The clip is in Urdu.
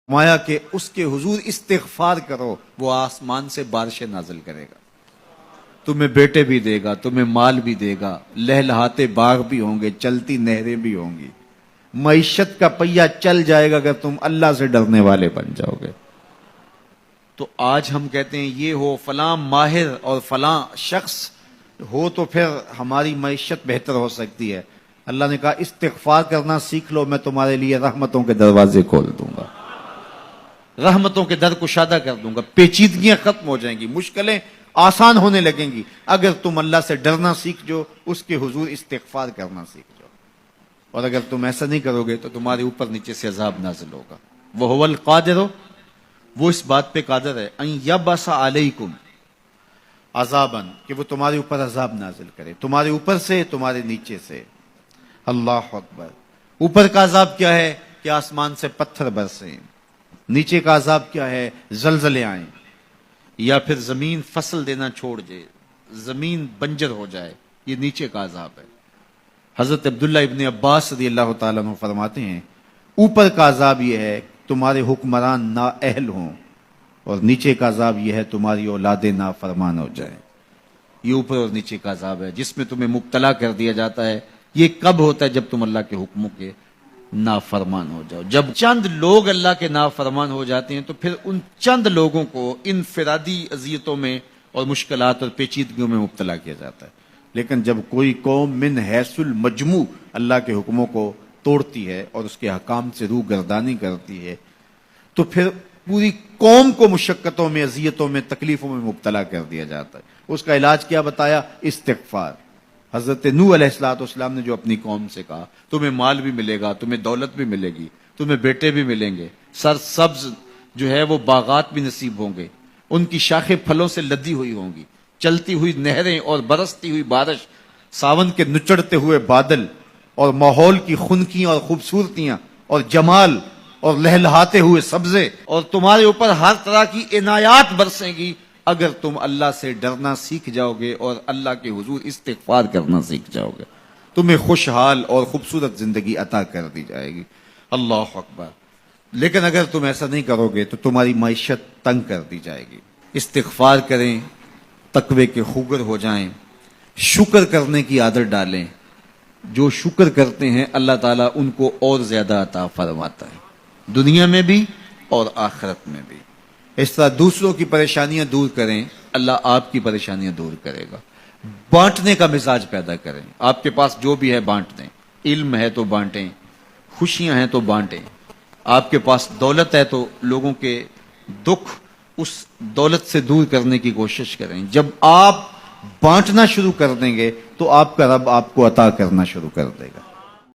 فرمایا کہ اس کے حضور استغفار کرو، وہ آسمان سے بارشیں نازل کرے گا، تمہیں بیٹے بھی دے گا، تمہیں مال بھی دے گا، لہلہاتے باغ بھی ہوں گے، چلتی نہریں بھی ہوں گی، معیشت کا پہیہ چل جائے گا اگر تم اللہ سے ڈرنے والے بن جاؤ گے۔ تو آج ہم کہتے ہیں یہ ہو فلاں ماہر اور فلاں شخص ہو تو پھر ہماری معیشت بہتر ہو سکتی ہے۔ اللہ نے کہا استغفار کرنا سیکھ لو، میں تمہارے لیے رحمتوں کے دروازے کھول دوں گا، رحمتوں کے در کشادہ کر دوں گا، پیچیدگیاں ختم ہو جائیں گی، مشکلیں آسان ہونے لگیں گی اگر تم اللہ سے ڈرنا سیکھ جو، اس کے حضور استغفار کرنا سیکھ جاؤ۔ اور اگر تم ایسا نہیں کرو گے تو تمہارے اوپر نیچے سے عذاب نازل ہوگا۔ وَهُوَ الْقَادِرُ، وہ اس بات پہ قادر ہے، ان یبعث علیکم عذابا، کہ وہ تمہارے اوپر عذاب نازل کرے، تمہارے اوپر سے، تمہارے نیچے سے۔ اللہ اکبر۔ اوپر کا عذاب کیا ہے کہ آسمان سے پتھر برسیں، نیچے کا عذاب کیا ہے زلزلے آئیں، یا پھر زمین فصل دینا چھوڑ دے، زمین بنجر ہو جائے، یہ نیچے کا عذاب ہے۔ حضرت عبداللہ ابن عباس رضی اللہ تعالیٰ عنہ فرماتے ہیں اوپر کا عذاب یہ ہے تمہارے حکمران نااہل ہوں، اور نیچے کا عذاب یہ ہے تمہاری اولادیں نافرمان ہو جائیں۔ یہ اوپر اور نیچے کا عذاب ہے جس میں تمہیں مبتلا کر دیا جاتا ہے۔ یہ کب ہوتا ہے؟ جب تم اللہ کے حکموں کے نافرمان ہو جاؤ۔ جب چند لوگ اللہ کے نافرمان ہو جاتے ہیں تو پھر ان چند لوگوں کو انفرادی اذیتوں میں اور مشکلات اور پیچیدگیوں میں مبتلا کیا جاتا ہے۔ لیکن جب کوئی قوم من حیث المجموع اللہ کے حکموں کو توڑتی ہے اور اس کے حکام سے روح گردانی کرتی ہے تو پھر پوری قوم کو مشقتوں میں، اذیتوں میں، تکلیفوں میں مبتلا کر دیا جاتا ہے۔ اس کا علاج کیا بتایا؟ استغفار۔ حضرت نوح علیہ السلام نے جو اپنی قوم سے کہا تمہیں مال بھی ملے گا، تمہیں دولت بھی ملے گی، تمہیں بیٹے بھی ملیں گے، سرسبز جو ہے وہ باغات بھی نصیب ہوں گے، ان کی شاخیں پھلوں سے لدی ہوئی ہوں گی، چلتی ہوئی نہریں اور برستی ہوئی بارش، ساون کے نچڑتے ہوئے بادل، اور ماحول کی خنکیاں اور خوبصورتیاں اور جمال اور لہلہاتے ہوئے سبزے، اور تمہارے اوپر ہر طرح کی عنایات برسیں گی اگر تم اللہ سے ڈرنا سیکھ جاؤ گے اور اللہ کے حضور استغفار کرنا سیکھ جاؤ گے، تمہیں خوشحال اور خوبصورت زندگی عطا کر دی جائے گی۔ اللہ اکبر۔ لیکن اگر تم ایسا نہیں کرو گے تو تمہاری معیشت تنگ کر دی جائے گی۔ استغفار کریں، تقوی کے خوگر ہو جائیں، شکر کرنے کی عادت ڈالیں۔ جو شکر کرتے ہیں اللہ تعالیٰ ان کو اور زیادہ عطا فرماتا ہے، دنیا میں بھی اور آخرت میں بھی۔ اس طرح دوسروں کی پریشانیاں دور کریں، اللہ آپ کی پریشانیاں دور کرے گا۔ بانٹنے کا مزاج پیدا کریں، آپ کے پاس جو بھی ہے بانٹ دیں، علم ہے تو بانٹیں، خوشیاں ہیں تو بانٹیں، آپ کے پاس دولت ہے تو لوگوں کے دکھ اس دولت سے دور کرنے کی کوشش کریں۔ جب آپ بانٹنا شروع کر دیں گے تو آپ کا رب آپ کو عطا کرنا شروع کر دے گا۔